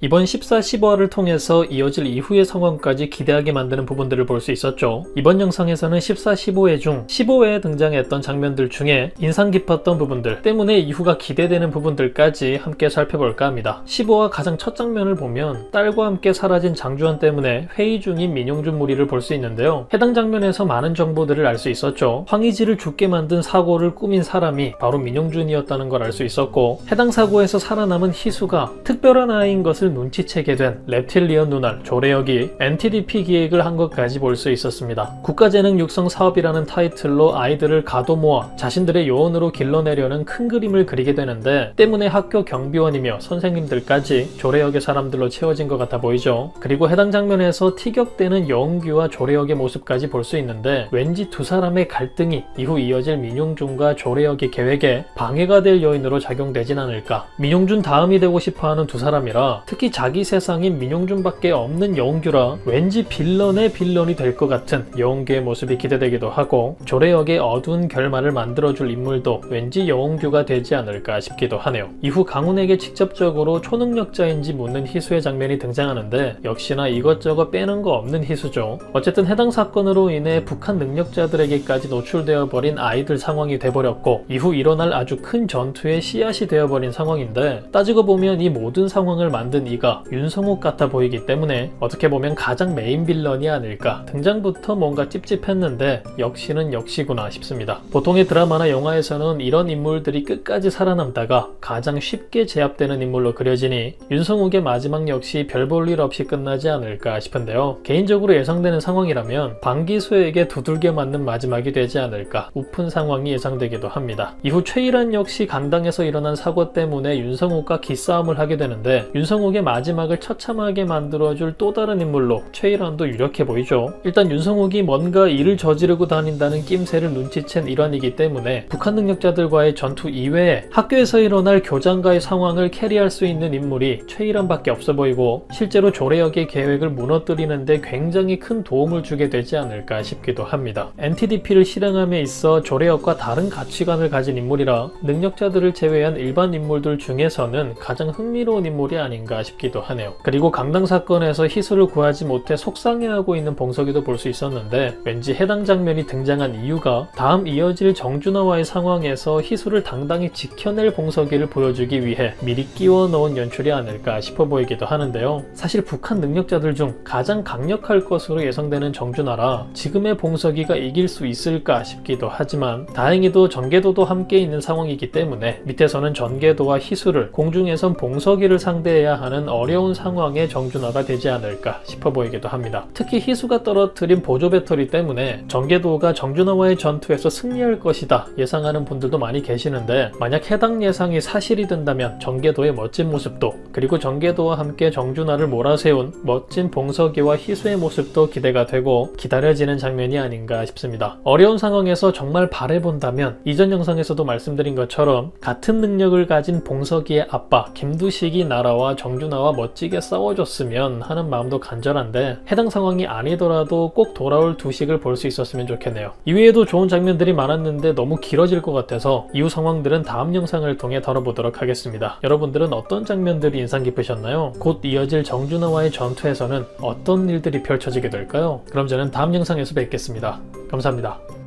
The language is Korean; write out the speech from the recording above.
이번 14, 15화를 통해서 이어질 이후의 상황까지 기대하게 만드는 부분들을 볼 수 있었죠. 이번 영상에서는 14, 15회 중 15회에 등장했던 장면들 중에 인상 깊었던 부분들 때문에 이후가 기대되는 부분들까지 함께 살펴볼까 합니다. 15화 가장 첫 장면을 보면 딸과 함께 사라진 장주환 때문에 회의 중인 민용준 무리를 볼 수 있는데요. 해당 장면에서 많은 정보들을 알 수 있었죠. 황희지를 죽게 만든 사고를 꾸민 사람이 바로 민용준이었다는 걸 알 수 있었고, 해당 사고에서 살아남은 희수가 특별한 아이인 것을 눈치채게 된 reptilian 누날 조래혁이 NTDP 기획을 한 것까지 볼 수 있었습니다. 국가재능 육성 사업이라는 타이틀로 아이들을 가둬 모아 자신들의 요원으로 길러내려는 큰 그림을 그리게 되는데, 때문에 학교 경비원이며 선생님들까지 조래혁의 사람들로 채워진 것 같아 보이죠. 그리고 해당 장면에서 티격대는 여운규와 조래혁의 모습까지 볼 수 있는데, 왠지 두 사람의 갈등이 이후 이어질 민용준과 조래혁의 계획에 방해가 될 요인으로 작용되진 않을까. 민용준 다음이 되고 싶어하는 두 사람이라, 특히 자기 세상인 민용준밖에 없는 여운규라 왠지 빌런의 빌런이 될 것 같은 여운규의 모습이 기대되기도 하고, 조래혁의 어두운 결말을 만들어줄 인물도 왠지 여운규가 되지 않을까 싶기도 하네요. 이후 강훈에게 직접적으로 초능력자인지 묻는 희수의 장면이 등장하는데, 역시나 이것저것 빼는 거 없는 희수죠. 어쨌든 해당 사건으로 인해 북한 능력자들에게까지 노출되어 버린 아이들 상황이 돼버렸고, 이후 일어날 아주 큰 전투의 씨앗이 되어버린 상황인데, 따지고 보면 이 모든 상황을 만든 이가 윤성욱 같아 보이기 때문에 어떻게 보면 가장 메인 빌런이 아닐까. 등장부터 뭔가 찝찝했는데 역시는 역시구나 싶습니다. 보통의 드라마나 영화에서는 이런 인물들이 끝까지 살아남다가 가장 쉽게 제압되는 인물로 그려지니 윤성욱의 마지막 역시 별 볼 일 없이 끝나지 않을까 싶은데요. 개인적으로 예상되는 상황이라면 방기수에게 두들겨 맞는 마지막이 되지 않을까, 우픈 상황이 예상되기도 합니다. 이후 최일환 역시 강당에서 일어난 사고 때문에 윤성욱과 기싸움을 하게 되는데, 윤성욱의 마지막을 처참하게 만들어줄 또 다른 인물로 최일환도 유력해 보이죠. 일단 윤성욱이 뭔가 일을 저지르고 다닌다는 낌새를 눈치챈 일환이기 때문에 북한 능력자들과의 전투 이외에 학교에서 일어날 교장과의 상황을 캐리할 수 있는 인물이 최일환밖에 없어 보이고, 실제로 조래혁의 계획을 무너뜨리는데 굉장히 큰 도움을 주게 되지 않을까 싶기도 합니다. NTDP를 실행함에 있어 조래혁과 다른 가치관을 가진 인물이라 능력자들을 제외한 일반 인물들 중에서는 가장 흥미로운 인물이 아닌가 싶기도 하네요. 그리고 강당 사건에서 희수를 구하지 못해 속상해하고 있는 봉석이도 볼 수 있었는데, 왠지 해당 장면이 등장한 이유가 다음 이어질 정준하와의 상황에서 희수를 당당히 지켜낼 봉석이를 보여주기 위해 미리 끼워 넣은 연출이 아닐까 싶어 보이기도 하는데요. 사실 북한 능력자들 중 가장 강력할 것으로 예상되는 정준하라 지금의 봉석이가 이길 수 있을까 싶기도 하지만, 다행히도 전개도도 함께 있는 상황이기 때문에 밑에서는 전개도와 희수를, 공중에선 봉석이를 상대해야 하는 어려운 상황의 정준하가 되지 않을까 싶어 보이기도 합니다. 특히 희수가 떨어뜨린 보조 배터리 때문에 전개도가 정준하와의 전투에서 승리할 것이다 예상하는 분들도 많이 계시는데, 만약 해당 예상이 사실이 된다면 전개도의 멋진 모습도, 그리고 전개도와 함께 정준하를 몰아세운 멋진 봉석이와 희수의 모습도 기대가 되고 기다려지는 장면이 아닌가 싶습니다. 어려운 상황에서 정말 바라본다면 이전 영상에서도 말씀드린 것처럼 같은 능력을 가진 봉석이의 아빠 김두식이 나라와 정준하와 멋지게 싸워줬으면 하는 마음도 간절한데, 해당 상황이 아니더라도 꼭 돌아올 두식을 볼 수 있었으면 좋겠네요. 이외에도 좋은 장면들이 많았는데 너무 길어질 것 같아서 이후 상황들은 다음 영상을 통해 다뤄보도록 하겠습니다. 여러분들은 어떤 장면들이 인상 깊으셨나요? 곧 이어질 정준하와의 전투에서는 어떤 일들이 펼쳐지게 될까요? 그럼 저는 다음 영상에서 뵙겠습니다. 감사합니다.